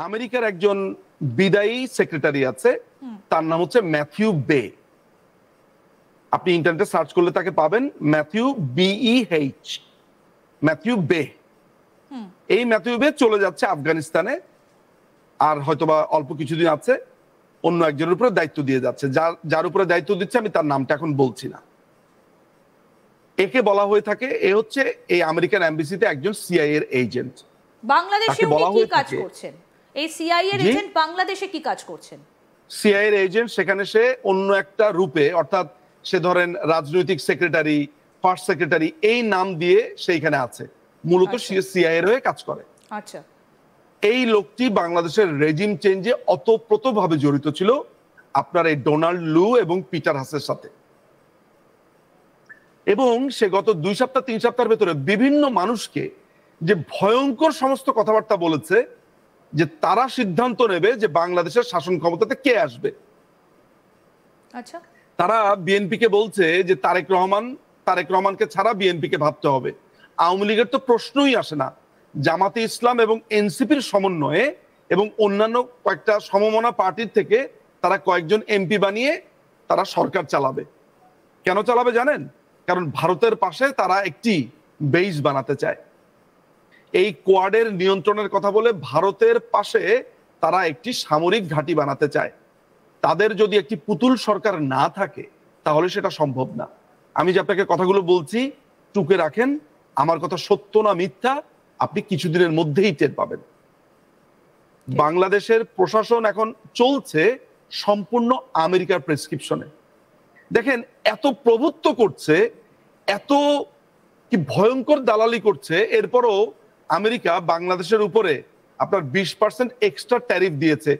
আমেরিকার একজন বিদায়ী সেক্রেটারি আছে, তার নাম হচ্ছে ম্যাথিউ বে। আপনি ইন্টারনেটে সার্চ করলে তাকে পাবেন, ম্যাথিউ BEH, ম্যাথিউ বে। এই ম্যাথিউ বে চলে যাচ্ছে আফগানিস্তানে, আর হয়তোবা অল্প কিছুদিন আছে, অন্য একজনের উপরে দায়িত্ব দিয়ে যাচ্ছে। যার উপরে দায়িত্ব দিচ্ছে আমি তার নামটা এখন বলছি না। একে বলা হয়ে থাকে, এ হচ্ছে এই আমেরিকান এমবাসিতে একজন CIA এর এজেন্ট। বাংলাদেশে উনি কি কাজ করছেন? এই CIA এর এজেন্ট বাংলাদেশে কি কাজ করছেন? CIA এর এজেন্ট, সেখানে সে অন্য একটা রূপে, অর্থাৎ সে ধরেন রাজনৈতিক সেক্রেটারি, ফার্স্ট সেক্রেটারি, এই নাম দিয়ে সেইখানে আছে, মূলত CIA এর হয়ে কাজ করে। আচ্ছা, এই লোকটি বাংলাদেশের রেজিম চেঞ্জে অতপ্রতভাবে জড়িত ছিল আপনার এই ডোনাল্ড লু এবং পিটার হাসের সাথে। এবং সে গত 2 সপ্তাহ 3 সপ্তাহের ভেতরে বিভিন্ন মানুষকে যে ভয়ঙ্কর সমস্ত কথাবার্তা বলেছে, যে তারা সিদ্ধান্ত নেবে যে বাংলাদেশের শাসন ক্ষমতাতে কে আসবে। আচ্ছা, তারা বিএনপিকে বলছে যে তারেক রহমানকে ছাড়া বিএনপিকে ভাবতে হবে। আওয়ামী লীগের তো প্রশ্নই আসে না। জামাতে ইসলাম এবং এনসিপির সমন্বয়ে এবং অন্যান্য কয়েকটা সমমনা পার্টির থেকে তারা কয়েকজন MP বানিয়ে তারা সরকার চালাবে। কেন চালাবে জানেন? কারণ ভারতের পাশে তারা একটি বেস বানাতে চায়। এই কোয়াডের নিয়ন্ত্রণের কথা বলে ভারতের পাশে তারা একটি সামরিক ঘাঁটি বানাতে চায়। তাদের যদি একটি পুতুল সরকার না থাকে তাহলে সেটা সম্ভব না। আমি যে আপনাকে কথাগুলো বলছি, টুকে রাখেন, আমার কথা সত্য না মিথ্যা আপনি কিছুদিনের মধ্যেই টের পাবেন। বাংলাদেশের প্রশাসন এখন চলছে সম্পূর্ণ আমেরিকার প্রেসক্রিপশনে। দেখেন, এত প্রভুত্ব করছে, এত কি ভয়ঙ্কর দালালি করছে, এরপরও আমেরিকা বাংলাদেশের উপরে আপনার 20% এক্সট্রা ট্যারিফ দিয়েছে।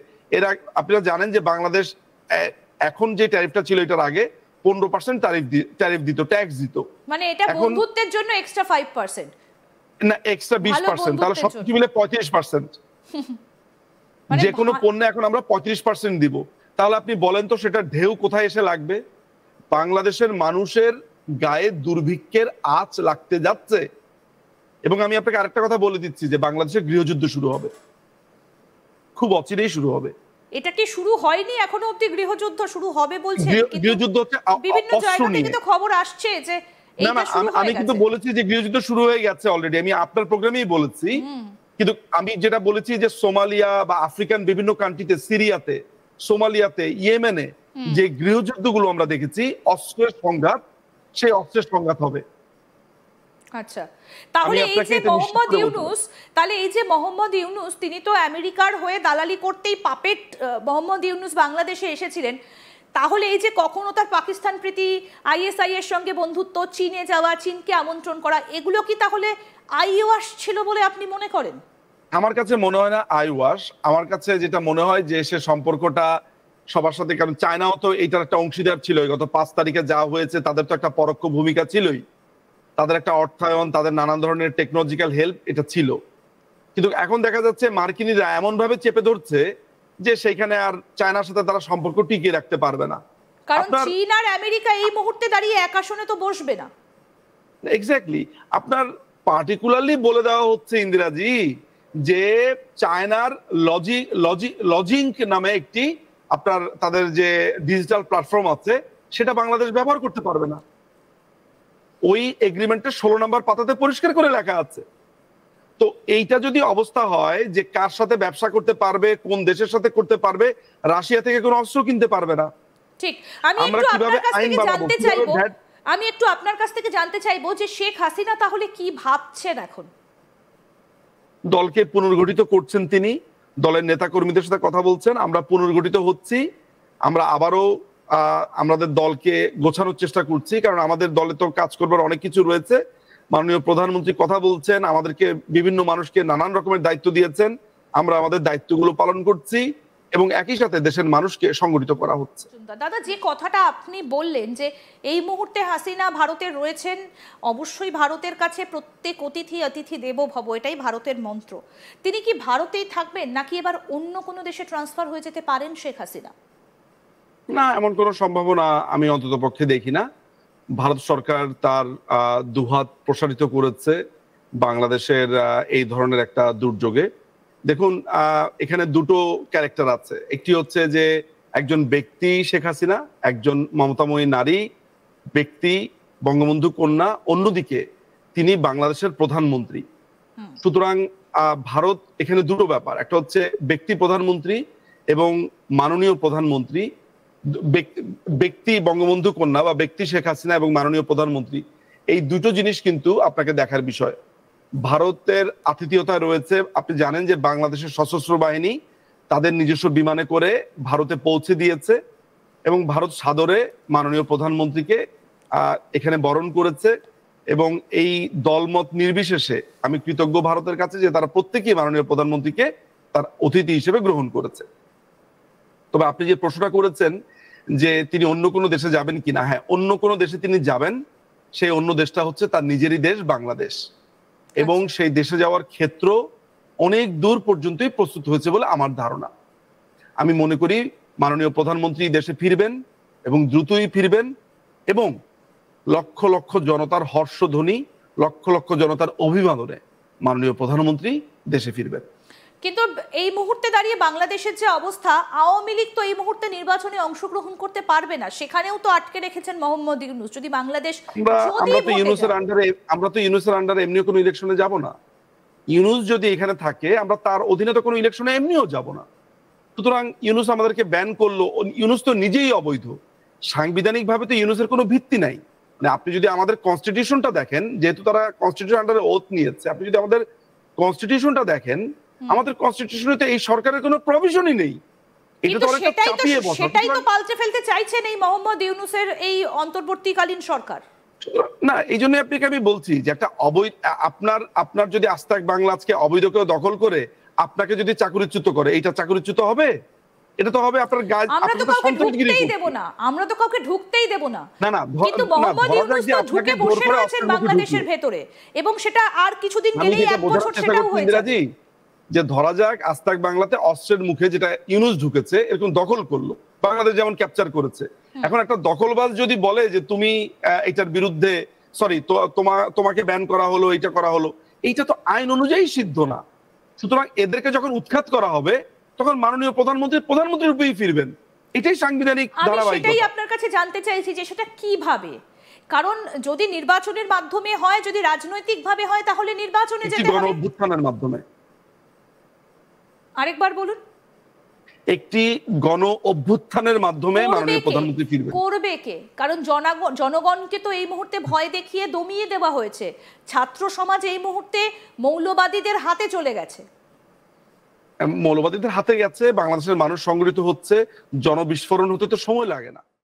আপনারা জানেন যে বাংলাদেশ এখন যে ট্যারিফটা ছিল এটার আগে 15% ট্যারিফ দিত, ট্যাক্স দিত। মানে এটা বন্ধুত্বের জন্য এক্সট্রা 5%, না এক্সট্রা 20%, তাহলে সবকিছু মিলে 35%। যে কোনো পণ্যে এখন আমরা 35% দিব। তাহলে আপনি বলেন তো সেটা ঢেউ কোথায় এসে লাগবে? বাংলাদেশের মানুষের গায়ে দুর্ভিক্ষের আঁচ লাগতে যাচ্ছে। এবং আমি আপনাকে আরেকটা কথা বলে দিচ্ছি যে বাংলাদেশে গৃহযুদ্ধ শুরু হবে, খুব অচিরেই শুরু হবে। এটা কি শুরু হয়নি এখনো অবধি? গৃহযুদ্ধ শুরু হবে বলছেন, গৃহযুদ্ধ হচ্ছে বিভিন্ন জায়গা থেকে তো খবর আসছে যে না না, আমি কিন্তু বলেছি যে গৃহযুদ্ধ শুরু হয়ে গেছে অলরেডি, আমি আপনার প্রোগ্রামেই বলেছি। কিন্তু আমি যেটা বলেছি যে সোমালিয়া বা আফ্রিকান বিভিন্ন কান্ট্রিতে, সিরিয়াতে, সোমালিয়াতে, ইয়েমেনে যে গৃহযুদ্ধগুলো আমরা দেখেছি, অস্ত্রের সংঘাত, সেই অস্ত্রের সংঘাত হবে। আচ্ছা, তাহলে এই যে মোহাম্মদ ইউনূস তিনি তো আমেরিকার হয়ে দালালি করতেই পাপেট মোহাম্মদ ইউনূস বাংলাদেশে এসেছিলেন। তাহলে এই যে কখনো তার পাকিস্তান প্রীতি, ISI এর সঙ্গে বন্ধুত্ব, চীনে যাওয়া, চীনকে আমন্ত্রণ করা, এগুলো কি তাহলে আইওয়াশ ছিল বলে আপনি মনে করেন? আমার কাছে মনে হয় না আইওয়াশ। আমার কাছে যেটা মনে হয় যে সে সম্পর্কটা সবার সাথে, কারণ চায়নাও তো এইটার একটা অংশীদার ছিল। গত 5 তারিখে যা হয়েছে তাদের তো একটা পরোক্ষ ভূমিকা ছিলই, তাদের একটা অর্থায়ন, তাদের নানান ধরনের টেকনোলজিক্যাল হেল্প এটা ছিল। কিন্তু এখন দেখা যাচ্ছে মার্কিনীরা এমন ভাবে চেপে ধরছে যে সেইখানে আর চায়নার সাথে তারা সম্পর্ক টিকিয়ে রাখতে পারবে না। কারণ চীন আর আমেরিকা এই মুহূর্তে দাঁড়িয়ে এক আসনে তো বসবে না। এক্স্যাক্টলি, আপনার পার্টিকুলারলি বলে দেওয়া হচ্ছে ইন্দিরাজি যে চায়নার লজিংক নামে একটি আপনার তাদের যে ডিজিটাল প্ল্যাটফর্ম আছে সেটা বাংলাদেশ ব্যবহার করতে পারবে না। ওই এগ্রিমেন্টের 16 নম্বর পাতাতে পরিষ্কার করে লেখা আছে। তো এইটা যদি অবস্থা হয় যে কার সাথে ব্যবসা করতে পারবে, কোন দেশের সাথে করতে পারবে, রাশিয়া থেকে কোনো অস্ত্র কিনতে পারবে না। ঠিক, আমি একটু আপনার কাছ থেকে জানতে চাইবো যে শেখ হাসিনা তাহলে কি ভাবছেন এখন? দলকে পুনর্গঠিত করছেন তিনি, দলের নেতা কর্মীদের সাথে কথা বলছেন, আমরা পুনর্গঠিত হচ্ছি, আমরা আবারও আমাদের দলকে গোছানোর চেষ্টা করছি, কারণ আমাদের দলে তো কাজ করবার অনেক কিছু রয়েছে। মাননীয় প্রধানমন্ত্রী কথা বলছেন, আমাদেরকে বিভিন্ন মানুষকে নানান রকমের দায়িত্ব দিয়েছেন, আমরা আমাদের দায়িত্বগুলো পালন করছি এবং একই সাথে দেশের মানুষকে সংগঠিত করা হচ্ছে। দাদা, যে কথাটা আপনি বললেন যে এই মুহূর্তে হাসিনা ভারতে রয়েছেন, অবশ্যই ভারতের কাছে প্রত্যেক অতিথি দেবো ভব, এটাই ভারতের মন্ত্র। তিনি কি ভারতেই থাকবেন নাকি এবার অন্য কোনো দেশে ট্রান্সফার হয়ে যেতে পারেন শেখ হাসিনা? না, এমন কোনো সম্ভাবনা আমি অন্তত পক্ষে দেখি না। ভারত সরকার তার দুহাত প্রসারিত করেছে বাংলাদেশের এই ধরনের একটা দুর্যোগে। দেখুন, এখানে দুটো ক্যারেক্টার আছে। একটি হচ্ছে যে একজন ব্যক্তি শেখ হাসিনা, একজন মমতাময়ী নারী ব্যক্তি বঙ্গবন্ধু কন্যা, অন্যদিকে তিনি বাংলাদেশের প্রধানমন্ত্রী। সুতরাং ভারত এখানে দুটো ব্যাপার, একটা হচ্ছে ব্যক্তি প্রধানমন্ত্রী এবং মাননীয় প্রধানমন্ত্রী। ব্যক্তি বঙ্গবন্ধু কন্যা বা ব্যক্তি শেখ হাসিনা এবং মাননীয় প্রধানমন্ত্রী, এই দুটো জিনিস কিন্তু আপনাকে দেখার বিষয়। ভারতের আতিথেয়তা রয়েছে। আপনি জানেন যে বাংলাদেশের সশস্ত্র বাহিনী তাদের নিজস্ব বিমানে করে ভারতে পৌঁছে দিয়েছে এবং ভারত সাদরে মাননীয় প্রধানমন্ত্রীকে এখানে বরণ করেছে। এবং এই দলমত নির্বিশেষে আমি কৃতজ্ঞ ভারতের কাছে যে তারা প্রত্যেকেই মাননীয় প্রধানমন্ত্রীকে তার অতিথি হিসেবে গ্রহণ করেছে। তবে আপনি যে প্রশ্নটা করেছেন যে তিনি অন্য কোনো দেশে যাবেন কিনা, হ্যাঁ, অন্য কোনো দেশে তিনি যাবেন। সেই অন্য দেশটা হচ্ছে তার নিজেরই দেশ বাংলাদেশ, এবং সেই দেশে যাওয়ার ক্ষেত্র অনেক দূর পর্যন্তই প্রস্তুত হয়েছে বলে আমার ধারণা। আমি মনে করি মাননীয় প্রধানমন্ত্রী দেশে ফিরবেন এবং দ্রুতই ফিরবেন, এবং লক্ষ লক্ষ জনতার হর্ষধ্বনি, লক্ষ লক্ষ জনতার অভিবাদনে মাননীয় প্রধানমন্ত্রী দেশে ফিরবেন। কিন্তু এই মুহূর্তে দাঁড়িয়ে বাংলাদেশের যে অবস্থা, আওয়ামী লীগ তো এই মুহূর্তে নির্বাচনে অংশগ্রহণ করতে পারবে না, সেখানেও তো আটকে রেখেছেন মোহাম্মদ ইউনূস। যদি বাংলাদেশ আমরা তো ইউনূসের আন্ডারে এমনিও কোনো ইলেকশনে যাব না। ইউনূস যদি এখানে থাকে, আমরা তার অধীনে তো কোনো ইলেকশনে এমনিও যাব না। সুতরাং ইউনূস আমাদেরকে ব্যান করলো, ইউনূস তো নিজেই অবৈধ। সাংবিধানিক ভাবে তো ইউনূসের কোনো ভিত্তি নাই। মানে আপনি যদি আমাদের কনস্টিটিউশনটা দেখেন, যেহেতু তারা কনস্টিটিউশন আন্ডারে ওথ নিয়েছে, আপনি যদি আমাদের কনস্টিটিউশনটা দেখেন, আমাদের কনস্টিটিউশনে তো এই সরকারের কোনো প্রভিশনই নেই। এটা তো অনেকটা চাপিয়ে বসা। সেটাই তো পাল্টে ফেলতে চাইছেন এই মোহাম্মদ ইউনূসের এই অন্তর্বর্তীকালীন সরকার। না, এই জন্য আপনাকে আমি বলছি যে একটা অবৈধ, আপনার যদি আস্তাক বাংলা আজকে অবৈধ কেউ দখল করে আপনাকে যদি চাকরিচ্যুত করে, এইটা চাকরিচ্যুত হবে? এটা তো হবে আপনার গায়ে। আমরা তো কাউকে ঢুকতেই দেব না, আমরা তো কাউকে ঢুকতেই দেব না। কিন্তু মোহাম্মদ ইউনূস তো ঢুকে বসে রয়েছেন বাংলাদেশের ভেতরে, এবং সেটা আর কিছুদিন গেলেই 1 বছর সেটাও হয়ে যাবে। যে ধরা যাক আস্তাক বাংলাতে অস্ত্রের মুখে যেটা ইউনূস ঢুকেছে, এরকম দখল করলো, বাংলাদেশ যেমন ক্যাপচার করেছে। এখন একটা দখলবাজ যদি বলে যে তুমি এটার বিরুদ্ধে, সরি, তোমাকে ব্যান করা হলো, এটা করা হলো, এইটা তো আইন অনুযায়ী সিদ্ধ না। সুতরাং এদেরকে যখন উৎখাত করা হবে, তখন মাননীয় প্রধানমন্ত্রী রূপেই ফিরবেন। এটাই সাংবিধানিক ধারাবাহিকতা। সেটাই আপনার কাছে জানতে চাইছি যে সেটা কিভাবে, কারণ যদি নির্বাচনের মাধ্যমে হয়, যদি রাজনৈতিক ভাবে হয়, তাহলে নির্বাচনে যেতে হবে। গণ অভ্যুত্থানের মাধ্যমে। আরেকবার বলুন। একটি গণ অভ্যুত্থানের মাধ্যমে মাননীয় প্রধানমন্ত্রী ফিরবেন। করবে কে? কারণ জনগণকে তো এই মুহূর্তে ভয় দেখিয়ে দমিয়ে দেওয়া হয়েছে। ছাত্র সমাজ এই মুহূর্তে মৌলবাদীদের হাতে চলে গেছে। মৌলবাদীদের হাতে গেছে, বাংলাদেশের মানুষ সংগঠিত হচ্ছে, জনবিস্ফোরণ হতে তো সময় লাগে না।